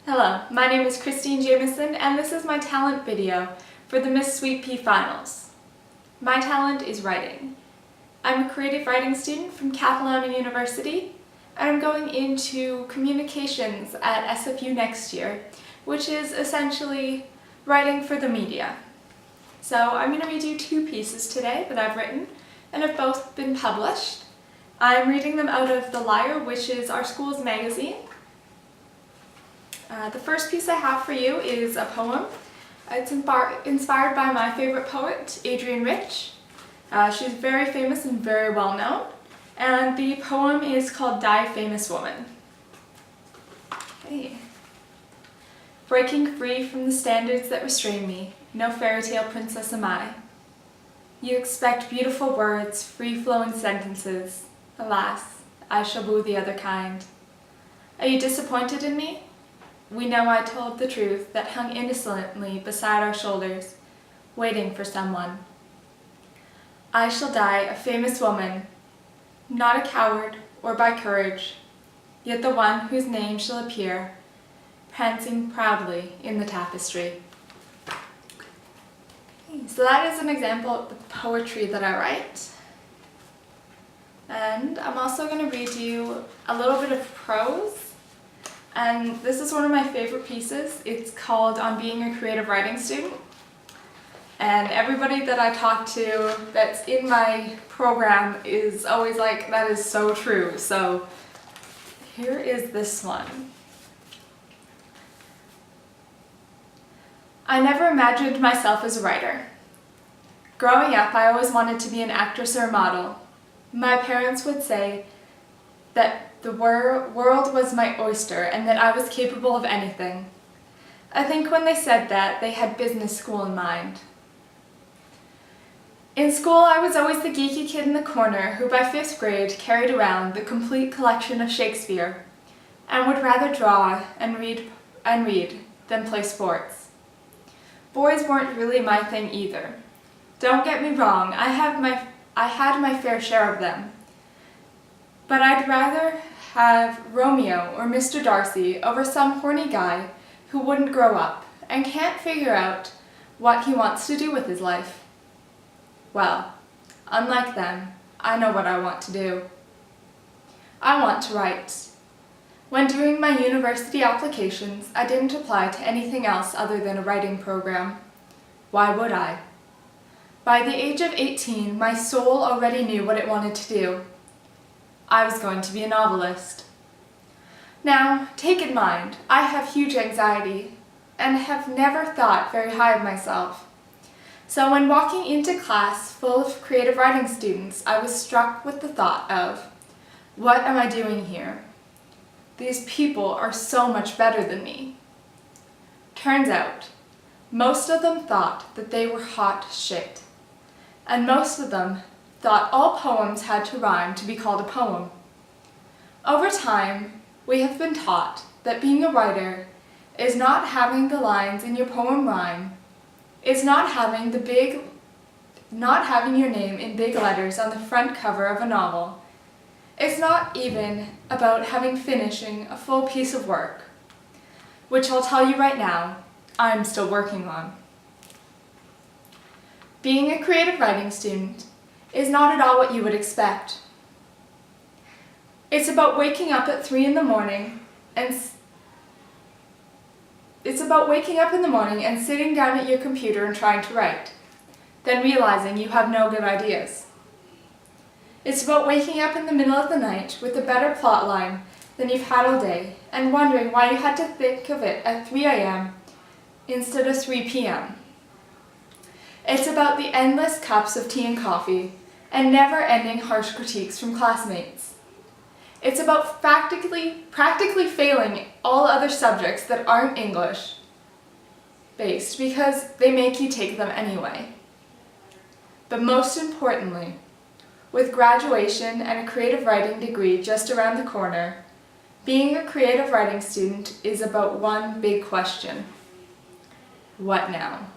Hello, my name is Jamieson and this is my talent video for the Miss Sweet Pea Finals. My talent is writing. I'm a creative writing student from Capilano University and I'm going into communications at SFU next year, which is essentially writing for the media. So I'm going to read you two pieces today that I've written and have both been published. I'm reading them out of The Lyre, which is our school's magazine. The first piece I have for you is a poem. It's inspired by my favorite poet, Adrienne Rich. She's very famous and very well known, and the poem is called Die Famous Woman. Okay. Breaking free from the standards that restrain me, no fairy tale princess am I. You expect beautiful words, free-flowing sentences. Alas, I shall woo the other kind. Are you disappointed in me? We know I told the truth that hung innocently beside our shoulders, waiting for someone. I shall die a famous woman, not a coward or by courage, yet the one whose name shall appear, prancing proudly in the tapestry. So that is an example of the poetry that I write. And I'm also going to read you a little bit of prose. And this is one of my favorite pieces. It's called On Being a Creative Writing Student. And everybody that I talk to that's in my program is always like, that is so true. So here is this one. I never imagined myself as a writer. Growing up, I always wanted to be an actress or a model. My parents would say that the world was my oyster and that I was capable of anything. I think when they said that, they had business school in mind. In school, I was always the geeky kid in the corner who by 5th grade carried around the complete collection of Shakespeare and would rather draw and read than play sports. Boys weren't really my thing either. Don't get me wrong, I had my fair share of them. But I'd rather have Romeo or Mr. Darcy over some horny guy who wouldn't grow up and can't figure out what he wants to do with his life. Well, unlike them, I know what I want to do. I want to write. When doing my university applications, I didn't apply to anything else other than a writing program. Why would I? By the age of 18, my soul already knew what it wanted to do. I was going to be a novelist. Now, take in mind, I have huge anxiety and have never thought very high of myself. So when walking into class full of creative writing students, I was struck with the thought of, what am I doing here? These people are so much better than me. Turns out, most of them thought that they were hot shit. And most of them thought all poems had to rhyme to be called a poem. Over time, we have been taught that being a writer is not having the lines in your poem rhyme, is not having your name in big letters on the front cover of a novel. It's not even about finishing a full piece of work, which I'll tell you right now, I'm still working on. Being a creative writing student is not at all what you would expect. It's about waking up at 3 in the morning and sitting down at your computer and trying to write, then realizing you have no good ideas. It's about waking up in the middle of the night with a better plot line than you've had all day and wondering why you had to think of it at 3 a.m. instead of 3 p.m. It's about the endless cups of tea and coffee and never-ending harsh critiques from classmates. It's about practically failing all other subjects that aren't English-based because they make you take them anyway. But most importantly, with graduation and a creative writing degree just around the corner, being a creative writing student is about one big question. What now?